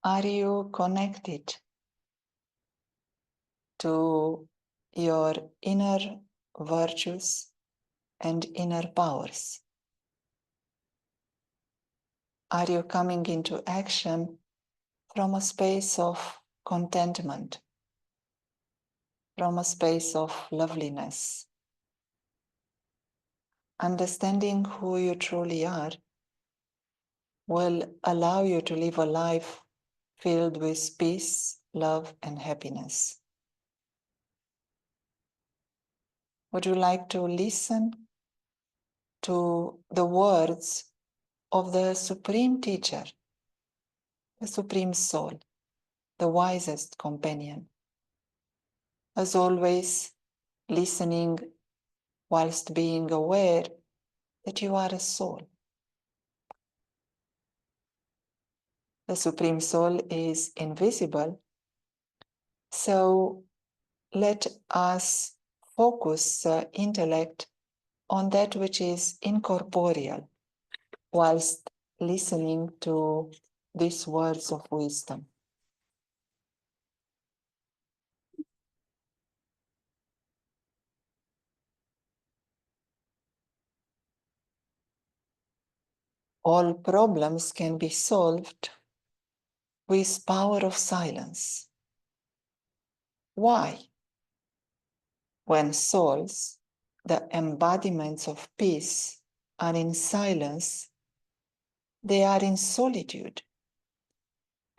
Are you connected to your inner virtues and inner powers? Are you coming into action from a space of contentment, from a space of loveliness? Understanding who you truly are will allow you to live a life filled with peace, love, and happiness. Would you like to listen to the words of the Supreme Teacher, the Supreme Soul, the wisest companion? As always, listening whilst being aware that you are a soul. The Supreme Soul is invisible, so let us focus the intellect on that which is incorporeal whilst listening to these words of wisdom. All problems can be solved with power of silence. Why? When souls, the embodiments of peace, are in silence, they are in solitude,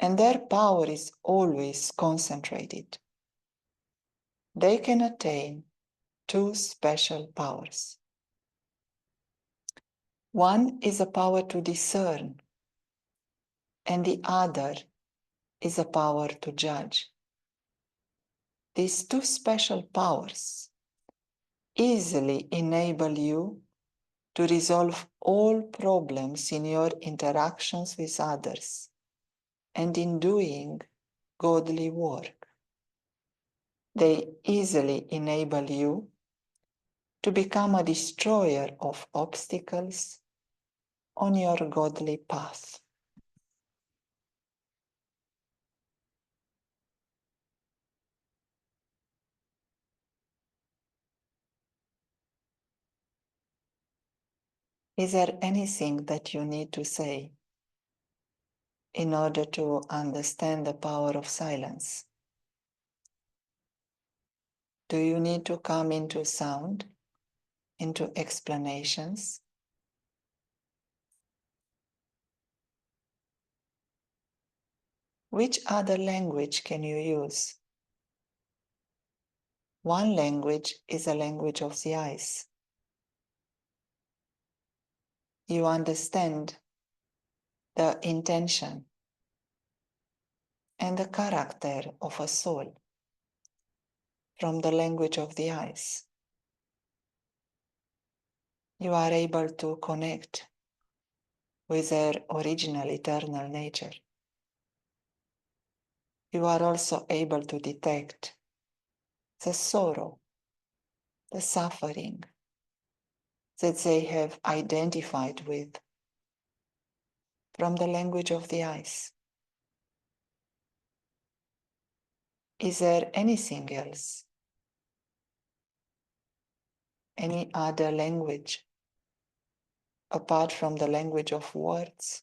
and their power is always concentrated. They can attain two special powers. One is a power to discern, and the other is a power to judge. These two special powers easily enable you to resolve all problems in your interactions with others and in doing godly work. They easily enable you to become a destroyer of obstacles on your godly path. Is there anything that you need to say in order to understand the power of silence? Do you need to come into sound, into explanations? Which other language can you use? One language is a language of the eyes. You understand the intention and the character of a soul from the language of the eyes. You are able to connect with their original eternal nature. You are also able to detect the sorrow, the suffering that they have identified with from the language of the eyes. Is there anything else? Any other language apart from the language of words?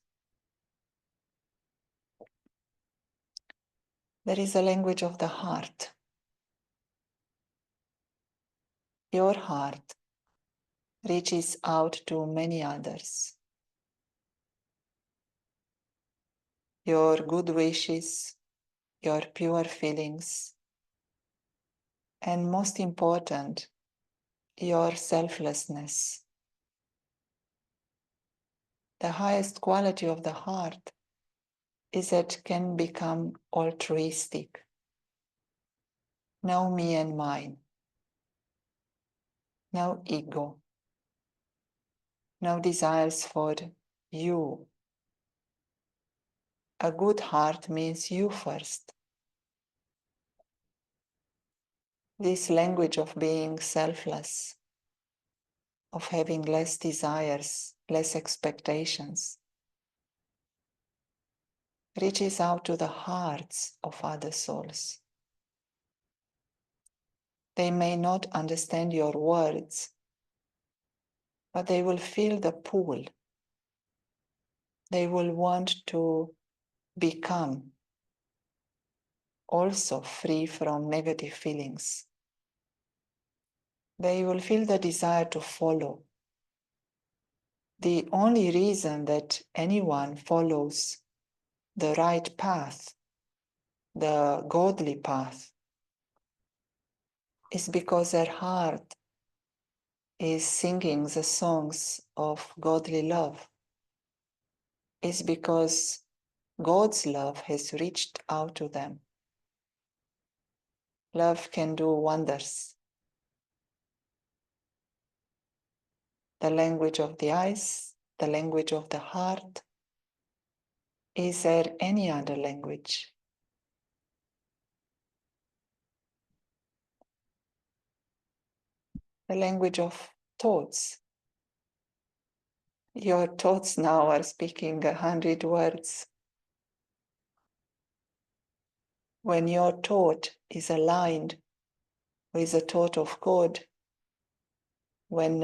There is a language of the heart. Your heart reaches out to many others. Your good wishes, your pure feelings, and most important, your selflessness. The highest quality of the heart is that it can become altruistic. No me and mine. No ego. No desires for you. A good heart means you first. This language of being selfless, of having less desires, less expectations, reaches out to the hearts of other souls. They may not understand your words, but they will feel the pull. They will want to become also free from negative feelings. They will feel the desire to follow. The only reason that anyone follows the right path, the godly path, is because their heart is singing the songs of godly love. Is because God's love has reached out to them. Love can do wonders. The language of the eyes, the language of the heart. Is there any other language? The language of thoughts. Your thoughts now are speaking 100 words. When your thought is aligned with the thought of God, when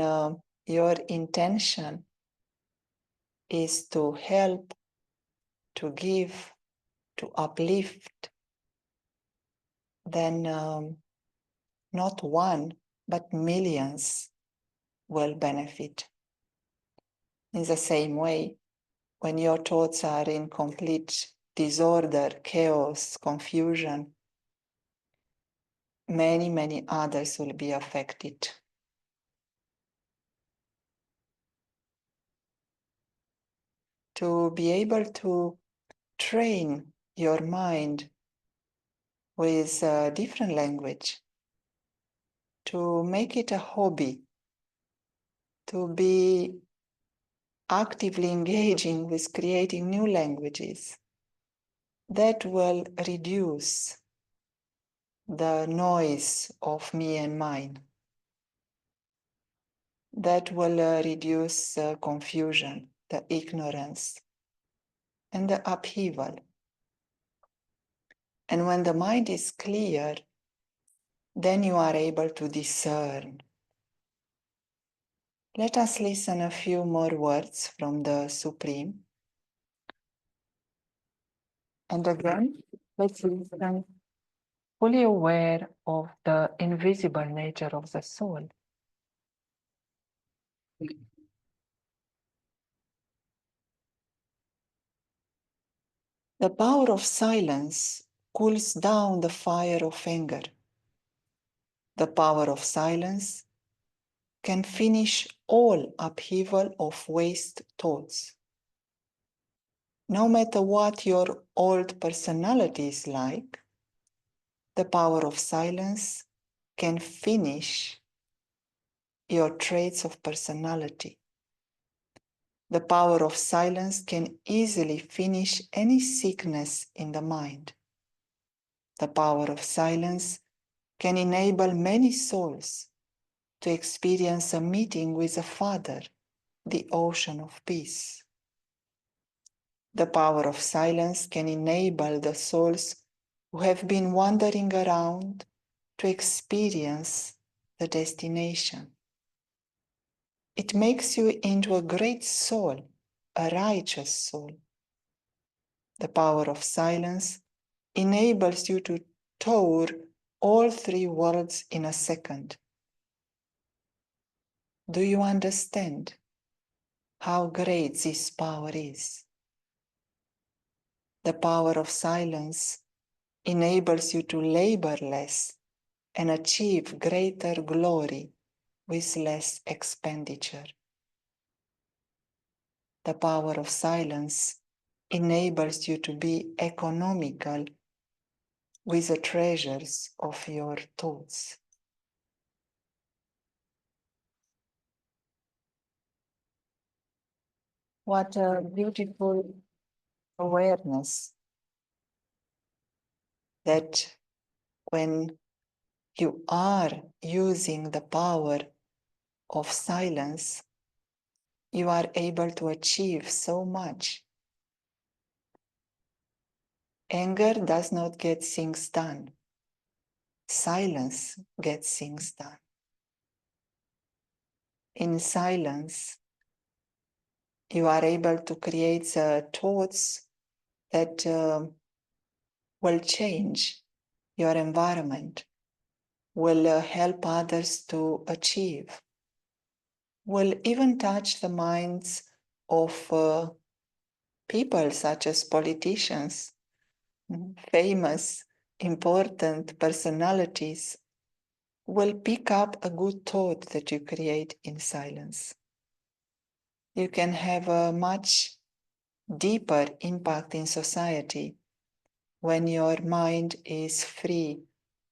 your intention is to help, to give, to uplift, then not one, but millions will benefit. In the same way, when your thoughts are in complete disorder, chaos, confusion, many, many others will be affected. To be able to train your mind with a different language, to make it a hobby, to be actively engaging with creating new languages, that will reduce the noise of me and mine. That will reduce confusion, the ignorance, and the upheaval. And when the mind is clear, then you are able to discern. Let us listen a few more words from the Supreme. And again, let's listen fully aware of the invisible nature of the soul. The power of silence cools down the fire of anger. The power of silence can finish all upheaval of waste thoughts. No matter what your old personality is like, the power of silence can finish your traits of personality. The power of silence can easily finish any sickness in the mind. The power of silence can enable many souls to experience a meeting with the Father, the ocean of peace. The power of silence can enable the souls who have been wandering around to experience the destination. It makes you into a great soul, a righteous soul. The power of silence enables you to tour all three worlds in a second. Do you understand how great this power is? The power of silence enables you to labor less and achieve greater glory with less expenditure. The power of silence enables you to be economical with the treasures of your thoughts. What a beautiful awareness that when you are using the power of silence, you are able to achieve so much. Anger does not get things done. Silence gets things done. In silence, you are able to create thoughts that will change your environment, will help others to achieve, will even touch the minds of people such as politicians, famous, important personalities, will pick up a good thought that you create in silence. You can have a much deeper impact in society when your mind is free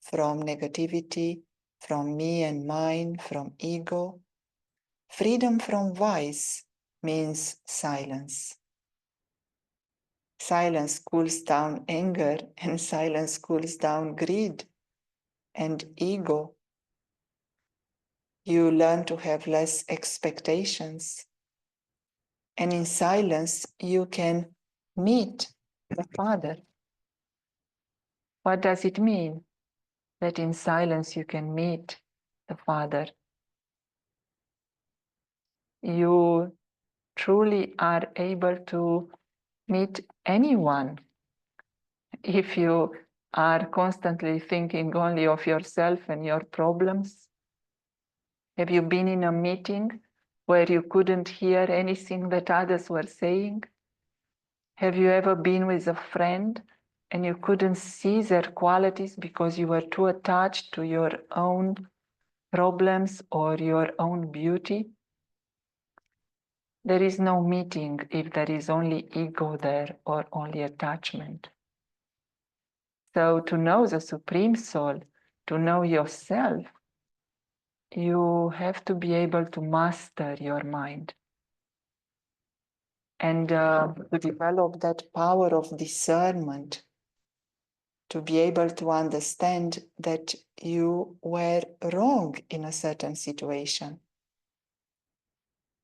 from negativity, from me and mine, from ego. Freedom from vice means silence. Silence cools down anger, and silence cools down greed and ego. You learn to have less expectations. And in silence, you can meet the Father. What does it mean that in silence you can meet the Father? You truly are able to meet anyone. If you are constantly thinking only of yourself and your problems, have you been in a meeting where you couldn't hear anything that others were saying? Have you ever been with a friend and you couldn't see their qualities because you were too attached to your own problems or your own beauty? There is no meeting if there is only ego there or only attachment. So to know the Supreme Soul, to know yourself, you have to be able to master your mind and to develop that power of discernment, to be able to understand that you were wrong in a certain situation.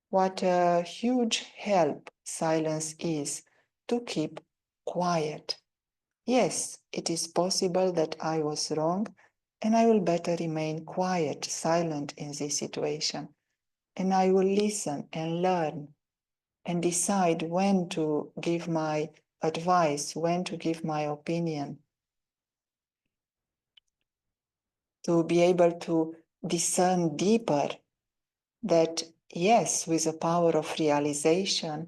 What a huge help silence is to keep quiet. Yes, it is possible that I was wrong, and I will better remain quiet, silent in this situation. And I will listen and learn and decide when to give my advice, when to give my opinion. To be able to discern deeper that, yes, with the power of realization,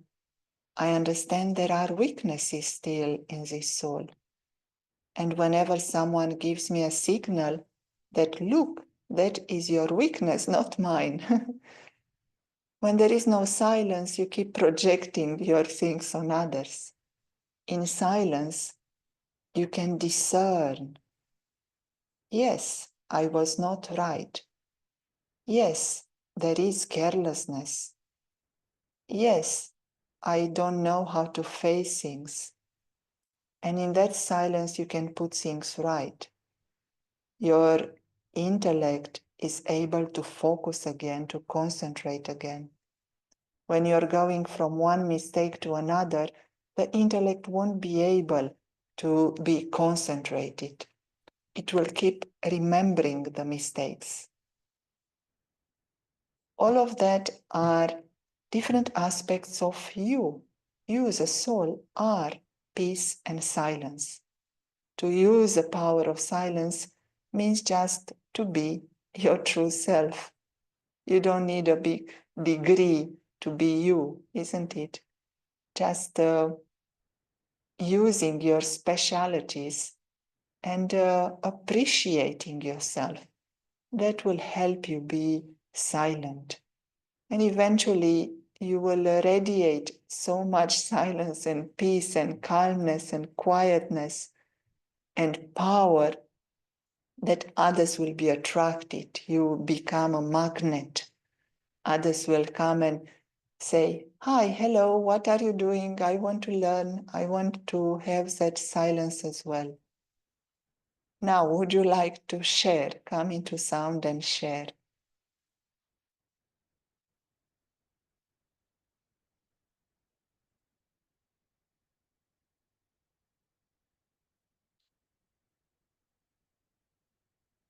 I understand there are weaknesses still in this soul. And whenever someone gives me a signal that, look, that is your weakness, not mine. When there is no silence, you keep projecting your things on others. In silence, you can discern. Yes, I was not right. Yes, there is carelessness. Yes, I don't know how to face things. And in that silence, you can put things right. Your intellect is able to focus again, to concentrate again. When you're going from one mistake to another, the intellect won't be able to be concentrated. It will keep remembering the mistakes. All of that are different aspects of you. You as a soul are peace and silence. To use the power of silence means just to be your true self. You don't need a big degree to be you, isn't it? Just using your specialities and appreciating yourself. That will help you be silent. And eventually, you will radiate so much silence and peace and calmness and quietness and power that others will be attracted. You become a magnet. Others will come and say, hi, hello, what are you doing? I want to learn. I want to have that silence as well. Now, would you like to share? Come into sound and share.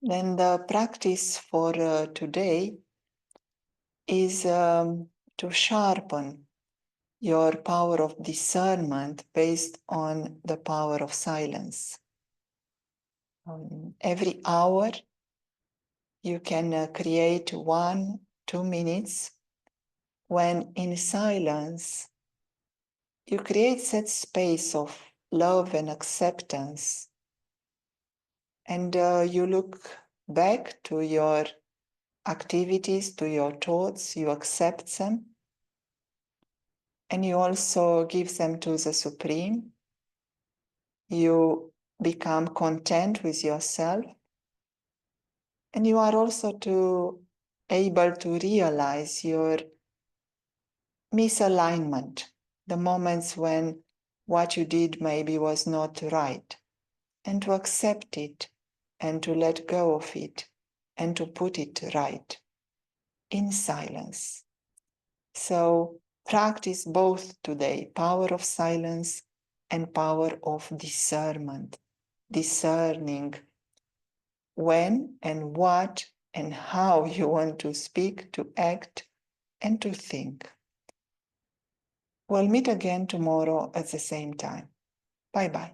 Then the practice for today is to sharpen your power of discernment based on the power of silence. Every hour, you can create 1-2 minutes when in silence you create that space of love and acceptance, and you look back to your activities, to your thoughts, you accept them, and you also give them to the Supreme. You become content with yourself, and you are also able to realize your misalignment, the moments when what you did maybe was not right, and to accept it and to let go of it and to put it right in silence. So practice both today, power of silence and power of discernment, discerning when and what and how you want to speak, to act, and to think. We'll meet again tomorrow at the same time. Bye-bye.